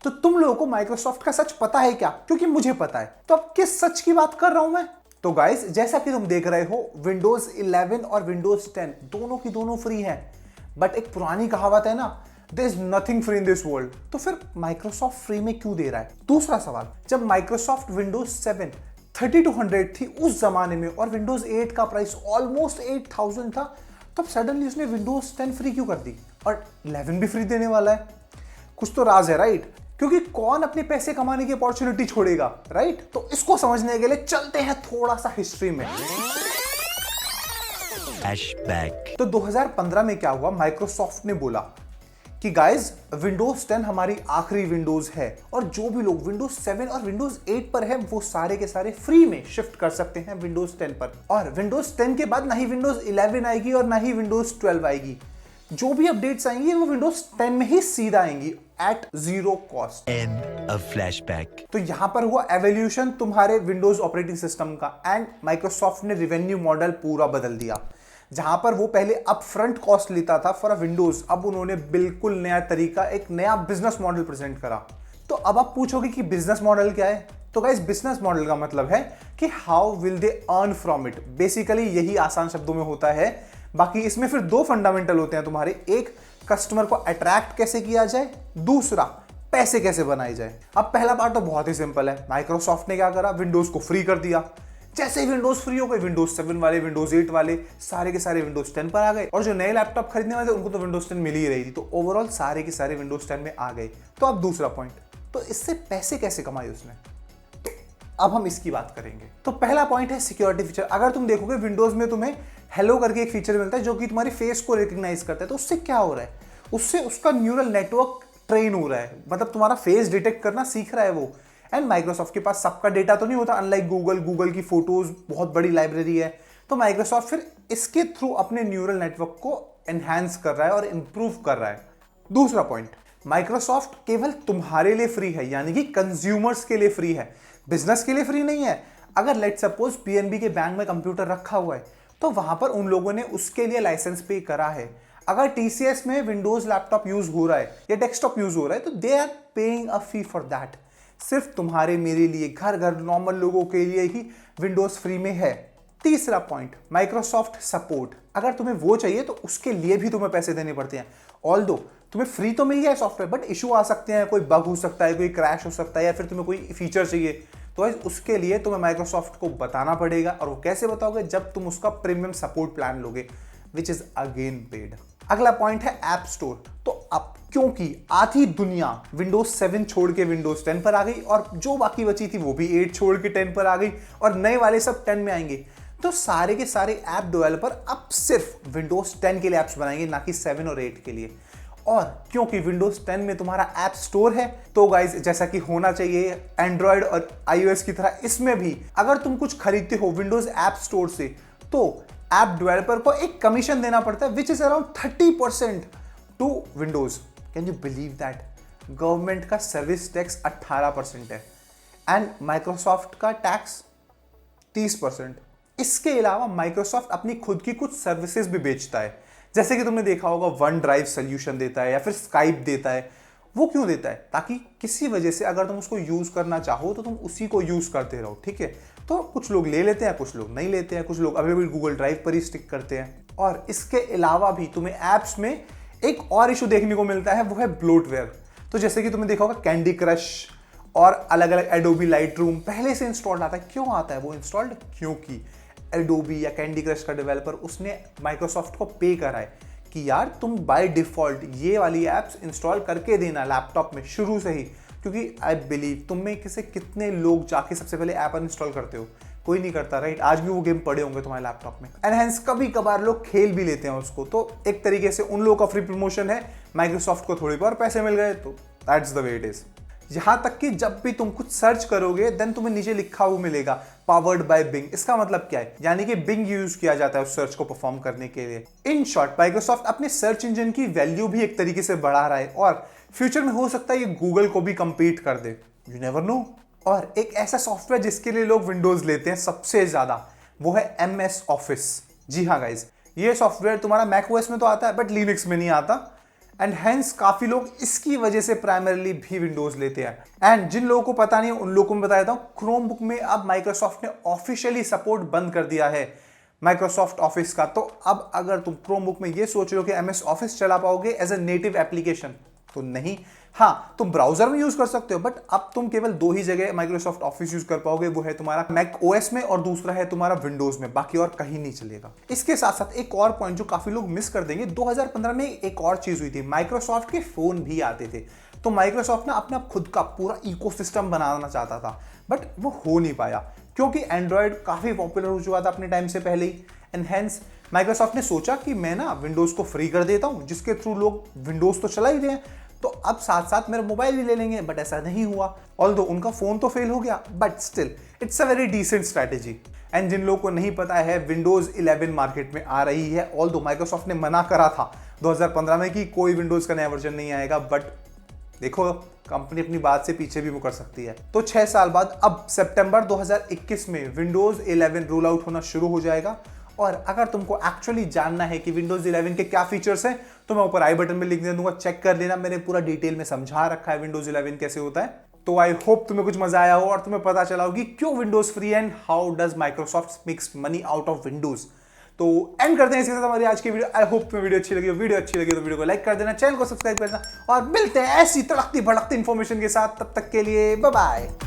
तो तुम लोगों को माइक्रोसॉफ्ट का सच पता है क्या? क्योंकि मुझे पता है। तो अब किस सच की बात कर रहा हूं मैं? तो गाइस, जैसा कि तुम देख रहे हो, विंडोज 11 और विंडोज 10 दोनों की दोनों फ्री है। बट एक पुरानी कहावत है ना, there is nothing free in this world. तो फिर माइक्रोसॉफ्ट फ्री में क्यों दे रहा है? दूसरा सवाल, जब माइक्रोसॉफ्ट विंडोज 7 3200 थी उस जमाने में और विंडोज 8 का प्राइस ऑलमोस्ट 8000 था, तब सडनली उसने विंडोज 10 फ्री क्यों कर दी और 11 भी फ्री देने वाला है? कुछ तो राज है, राइट? क्योंकि कौन अपने पैसे कमाने की अपॉर्चुनिटी छोड़ेगा, राइट? तो इसको समझने के लिए चलते हैं थोड़ा सा हिस्ट्री में। फ्लैशबैक। तो 2015 में क्या हुआ, माइक्रोसॉफ्ट ने बोला कि गाइस, विंडोज 10 हमारी आखिरी विंडोज है और जो भी लोग विंडोज 7 और विंडोज 8 पर है वो सारे के सारे फ्री में शिफ्ट कर सकते हैं विंडोज 10 पर। और विंडोज 10 के बाद ना ही विंडोज 11 आएगी और ना ही विंडोज 12 आएगी। जो भी अपडेट्स आएंगी वो विंडोज 10 में ही सीधा आएंगी at zero cost. And a flashback. तो यहां पर हुआ एवोल्यूशन तुम्हारे विंडोज ऑपरेटिंग सिस्टम का एंड माइक्रोसॉफ्ट ने रिवेन्यू मॉडल पूरा बदल दिया। जहां पर वो पहले अपफ्रंट कॉस्ट लेता था फॉर अ विंडोज, अब उन्होंने बिल्कुल नया तरीका, एक नया बिजनेस मॉडल प्रेजेंट करा। तो अब आप पूछोगे कि बिजनेस मॉडल क्या है? तो गाइस, बिजनेस मॉडल का मतलब है कि how will they earn from it. Basically यही आसान शब्दों में होता है। बाकी इसमें फिर दो फंडामेंटल होते हैं तुम्हारे, एक कस्टमर को अट्रैक्ट कैसे किया जाए, दूसरा पैसे कैसे बनाए जाए। अब पहला पार्ट तो बहुत ही सिंपल है। माइक्रोसॉफ्ट ने क्या करा, विंडोज को फ्री कर दिया। जैसे ही विंडोज फ्री हो गए, विंडोज 7 वाले, विंडोज 8 वाले सारे के सारे विंडोज 10 पर आ गए और जो नए लैपटॉप खरीदने वाले थे उनको तो विंडोज 10 मिल ही रही थी। तो ओवरऑल सारे के सारे विंडोज 10 में आ गए। तो अब दूसरा पॉइंट, तो इससे पैसे कैसे कमाए उसने? तो अब हम इसकी बात करेंगे। तो पहला पॉइंट है सिक्योरिटी फीचर। अगर तुम देखोगे विंडोज में तुम्हें हेलो करके एक फीचर मिलता है जो कि तुम्हारे फेस को रिकॉग्नाइज करता है। तो उससे क्या हो रहा है, उससे उसका न्यूरल नेटवर्क ट्रेन हो रहा है, मतलब तुम्हारा फेस डिटेक्ट करना सीख रहा है वो। एंड माइक्रोसॉफ्ट के पास सबका डेटा तो नहीं होता, अनलाइक गूगल की फोटोज बहुत बड़ी लाइब्रेरी है। तो माइक्रोसॉफ्ट फिर इसके थ्रू अपने न्यूरल नेटवर्क को एनहांस कर रहा है और इंप्रूव कर रहा है। दूसरा पॉइंट, माइक्रोसॉफ्ट केवल तुम्हारे लिए फ्री है, यानी कि कंज्यूमर्स के लिए फ्री है, बिजनेस के लिए फ्री नहीं है। अगर लेट सपोज पीएनबी के बैंक में कंप्यूटर रखा हुआ है तो वहां पर उन लोगों ने उसके लिए लाइसेंस पे करा है। अगर टीसीएस में विंडोज लैपटॉप यूज हो रहा है या डेस्कटॉप यूज हो रहा है तो they are paying a fee for that. सिर्फ तुम्हारे मेरे लिए, घर घर नॉर्मल लोगों के लिए ही विंडोज फ्री में है। तीसरा पॉइंट, माइक्रोसॉफ्ट सपोर्ट। अगर तुम्हें वो चाहिए तो उसके लिए भी तुम्हें पैसे देने पड़ते हैं। ऑल्दो तुम्हें फ्री तो मिल गया है सॉफ्टवेयर, बट इशू आ सकते हैं, कोई बग हो सकता है, कोई क्रैश हो सकता है, या फिर तुम्हें कोई फीचर चाहिए तो उसके लिए तुम्हें माइक्रोसॉफ्ट को बताना पड़ेगा। और वो कैसे बताओगे? जब तुम उसका प्रीमियम सपोर्ट प्लान लोगे, विच इज अगेन पेड। अगला पॉइंट है ऐप स्टोर। तो अब क्योंकि आधी दुनिया विंडोज 7 छोड़ के विंडोज 10 पर आ गई और जो बाकी बची थी वो भी 8 छोड़ के 10 पर आ गई और नए वाले सब 10 में आएंगे, तो सारे के सारे ऐप डेवलपर अब सिर्फ विंडोज 10 के लिए ऐप्स बनाएंगे, ना कि 7 और 8 के लिए। और क्योंकि विंडोज 10 में तुम्हारा ऐप स्टोर है, तो गाइस जैसा कि होना चाहिए एंड्रॉयड और आईओएस की तरह, इसमें भी अगर तुम कुछ खरीदते हो विंडोज ऐप स्टोर से तो ऐप डेवलपर को एक कमीशन देना पड़ता है, which is around 30% to Windows. Can you believe that? Government का सर्विस टैक्स 18% है एंड माइक्रोसॉफ्ट का टैक्स 30%। इसके अलावा माइक्रोसॉफ्ट अपनी खुद की कुछ सर्विसेज भी बेचता है, जैसे कि तुमने देखा होगा वन ड्राइव सोल्यूशन देता है या फिर स्काइप देता है। वो क्यों देता है? ताकि किसी वजह से अगर तुम उसको यूज करना चाहो तो तुम उसी को यूज करते रहो, ठीक है? तो कुछ लोग ले लेते हैं, कुछ लोग नहीं लेते हैं, कुछ लोग अभी भी गूगल ड्राइव पर ही स्टिक करते हैं। और इसके अलावा भी तुम्हें ऐप्स में एक और इशू देखने को मिलता है, वो है ब्लोटवेयर। तो जैसे कि तुमने देखा होगा कैंडी क्रश और अलग अलग एडोबी लाइटरूम पहले से इंस्टॉल्ड आता है। क्यों आता है वो इंस्टॉल्ड? क्योंकि एडोबी या कैंडी क्रश का डेवलपर उसने माइक्रोसॉफ्ट को पे करा है कि यार तुम बाय डिफॉल्ट ये वाली एप्स इंस्टॉल करके देना लैपटॉप में शुरू से ही। क्योंकि आई बिलीव तुम में से कितने लोग जाके सबसे पहले ऐप अनइंस्टॉल करते हो? कोई नहीं करता, राइट? आज भी वो गेम पड़े होंगे तुम्हारे लैपटॉप में। एंड हेंस कभी कभार लोग खेल भी लेते हैं उसको। तो एक तरीके से उन लोगों का फ्री प्रमोशन है, माइक्रोसॉफ्ट को थोड़ी बहुत पैसे मिल गए, तो that's the way it is. यहां तक कि जब भी तुम कुछ सर्च करोगे देन तुम्हें नीचे लिखा हुआ मिलेगा पावर्ड बाय बिंग। इसका मतलब क्या है? यानी कि बिंग यूज किया जाता है उस सर्च को परफॉर्म करने के लिए। इन शॉर्ट माइक्रोसॉफ्ट अपने सर्च इंजन की वैल्यू भी एक तरीके से बढ़ा रहा है और फ्यूचर में हो सकता है ये गूगल को भी कंपीट कर दे, यू नेवर नो। और एक ऐसा सॉफ्टवेयर जिसके लिए लोग विंडोज लेते हैं सबसे ज्यादा, वो है MS ऑफिस। जी हाँ गाइज, ये सॉफ्टवेयर तुम्हारा मैक ओएस में तो आता है बट लिनक्स में नहीं आता। एंड हेंस काफी लोग इसकी वजह से प्राइमरीली भी विंडोज लेते हैं। एंड जिन लोगों को पता नहीं है उन लोगों को मैं बता देता हूं, क्रोम बुक में अब माइक्रोसॉफ्ट ने ऑफिशियली सपोर्ट बंद कर दिया है माइक्रोसॉफ्ट ऑफिस का। तो अब अगर तुम क्रोम बुक में ये सोच रहे हो कि एमएस ऑफिस चला पाओगे एज ए नेटिव एप्लीकेशन, तो नहीं। हाँ, तुम ब्राउजर में यूज कर सकते हो, बट अब तुम केवल दो ही जगह माइक्रोसॉफ्ट ऑफिस यूज कर पाओगे, वो है तुम्हारा मैक ओएस में और दूसरा है तुम्हारा विंडोज में, बाकी और कहीं नहीं चलेगा। इसके साथ साथ एक और पॉइंट जो काफी लोग मिस कर देंगे, 2015 में एक और चीज हुई थी, माइक्रोसॉफ्ट के फोन भी आते थे। तो माइक्रोसॉफ्ट ना अपना खुद का पूरा इकोसिस्टम बनाना चाहता था, बट वो हो नहीं पाया क्योंकि एंड्रॉयड काफी पॉपुलर हो चुका था अपने टाइम से पहले ही। एंड हेंस माइक्रोसॉफ्ट ने सोचा कि मैं ना विंडोज को फ्री कर देता हूं, जिसके थ्रू लोग विंडोज तो चला ही रहे हैं, तो अब साथ साथ मेरा मोबाइल भी ले लेंगे। बट ऐसा नहीं हुआ, ऑल्दो उनका फोन तो फेल हो गया, but still it's a very decent strategy. And जिन लोगों को नहीं पता है, विंडोज 11 मार्केट में आ रही है। ऑल्दो माइक्रोसॉफ्ट ने मना करा था 2015 में कि कोई विंडोज का नया वर्जन नहीं आएगा, बट देखो कंपनी अपनी बात से पीछे भी मुकर सकती है। तो 6 साल बाद अब सितंबर 2021 में विंडोज 11 रोल आउट होना शुरू हो जाएगा। और अगर तुमको एक्चुअली जानना है कि विंडोज 11 के क्या फीचर्स हैं, तो मैं ऊपर आई बटन में लिख दे दूंगा, चेक कर लेना। मैंने पूरा डिटेल में समझा रखा है विंडोज 11 कैसे होता है। तो आई होप तुम्हें कुछ मजा आया हो और तुम्हें पता चला हो कि क्यों Windows free and how does Microsoft makes money out of Windows. तो एंड करते हैं इसके साथ हमारी आज की वीडियो। आई होप तुम्हें वीडियो अच्छी लगी हो। वीडियो अच्छी लगी तो वीडियो को लाइक कर देना, चैनल को सब्सक्राइब कर देना, और मिलते हैं ऐसी तड़कती भड़कती इंफॉर्मेशन के साथ। तब तक के लिए बाय बाय।